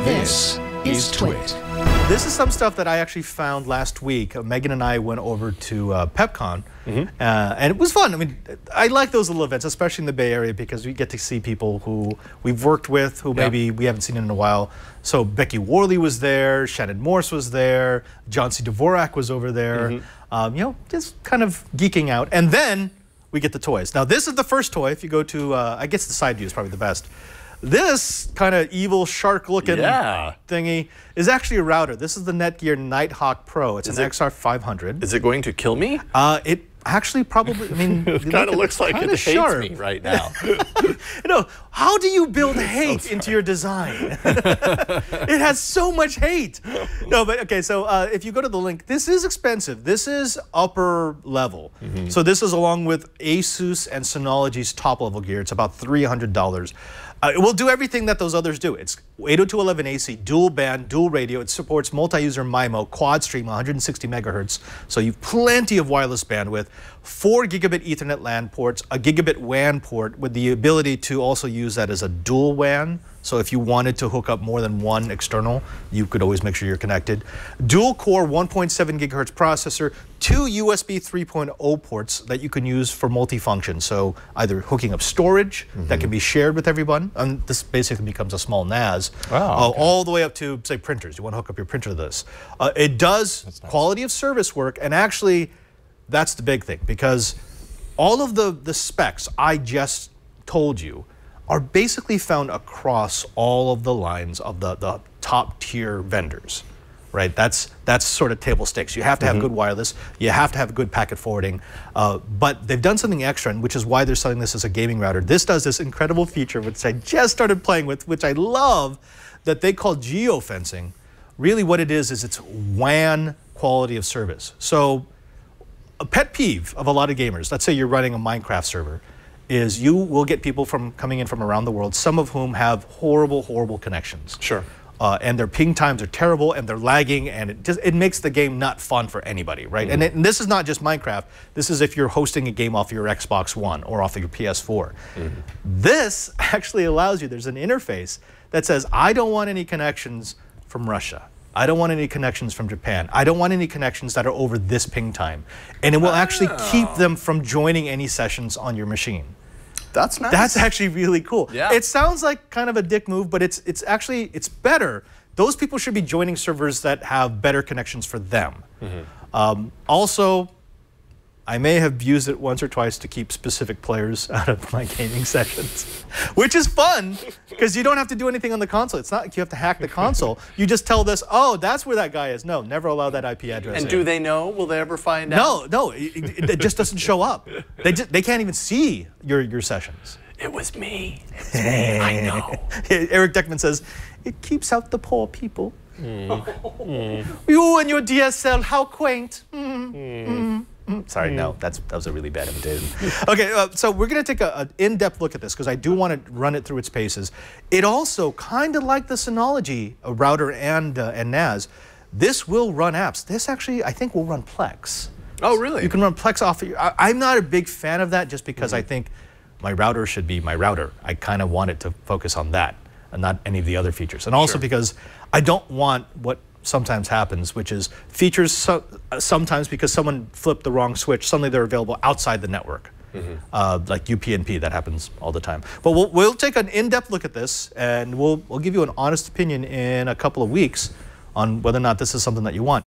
This is TWiT. This is some stuff that I actually found last week. Megan and I went over to PepCon, and it was fun. I mean, I like those little events, especially in the Bay Area, because we get to see people who we've worked with, who maybe we haven't seen in a while. So Becky Worley was there, Shannon Morse was there, John C. Dvorak was over there, you know, just kind of geeking out. And then we get the toys. Now, this is the first toy. If you go to, I guess the side view is probably the best. This kind of evil shark-looking thingy is actually a router. This is the Netgear Nighthawk Pro. It's an XR500. Is it going to kill me? It actually probably, I mean, it kind of looks like it hates me right now. You know, how do you build hate into your design? It has so much hate. No, but okay, so if you go to the link, this is expensive. This is upper level. So this is along with Asus and Synology's top level gear. It's about $300. It will do everything that those others do. It's 802.11ac, dual band, dual radio. It supports multi-user MIMO, quad stream, 160 megahertz. So you've plenty of wireless bandwidth, 4 Gigabit Ethernet LAN ports, a Gigabit WAN port with the ability to also use that as a dual WAN. So if you wanted to hook up more than one external, you could always make sure you're connected. Dual core 1.7 gigahertz processor, 2 USB 3.0 ports that you can use for multifunction. So either hooking up storage that can be shared with everyone, and this basically becomes a small NAS, all the way up to, say, printers. You want to hook up your printer to this. It does quality of service work, and actually, that's the big thing, because all of the specs I just told you are basically found across all of the lines of the top tier vendors, right? That's sort of table stakes. You have to have good wireless, you have to have good packet forwarding, but they've done something extra, and which is why they're selling this as a gaming router. This does this incredible feature, which I just started playing with, which I love, that they call geofencing. Really what it is it's WAN quality of service. So a pet peeve of a lot of gamers, let's say you're running a Minecraft server, is you will get people coming in from around the world, some of whom have horrible, horrible connections. Sure. And their ping times are terrible, and they're lagging, and it makes the game not fun for anybody, right? And this is not just Minecraft. This is if you're hosting a game off your Xbox One or off of your PS4. This actually allows you, there's an interface that says, I don't want any connections from Russia. I don't want any connections from Japan. I don't want any connections that are over this ping time. And it will actually keep them from joining any sessions on your machine. That's nice. That's actually really cool. Yeah. It sounds like kind of a dick move, but it's actually better. Those people should be joining servers that have better connections for them. Also, I may have used it once or twice to keep specific players out of my gaming sessions, which is fun because you don't have to do anything on the console. It's not like you have to hack the console. You just tell this, oh, that's where that guy is. No, never allow that IP address. And do they know? Will they ever find out? No, it just doesn't show up. They can't even see your sessions. It was me. It's me. I know. Eric Deckman says, it keeps out the poor people. You and your DSL, how quaint. Sorry, no, that was a really bad imitation. Okay, so we're going to take an in-depth look at this because I do want to run it through its paces. It also, kind of like the Synology router and NAS, this will run apps. This actually, I think, will run Plex. Oh, really? You can run Plex off of your... I'm not a big fan of that just because I think my router should be my router. I kind of want it to focus on that and not any of the other features. And also because I don't want what sometimes happens, which is features sometimes because someone flipped the wrong switch, suddenly they're available outside the network, like UPnP. That happens all the time. But we'll take an in-depth look at this, and we'll give you an honest opinion in a couple of weeks on whether or not this is something that you want.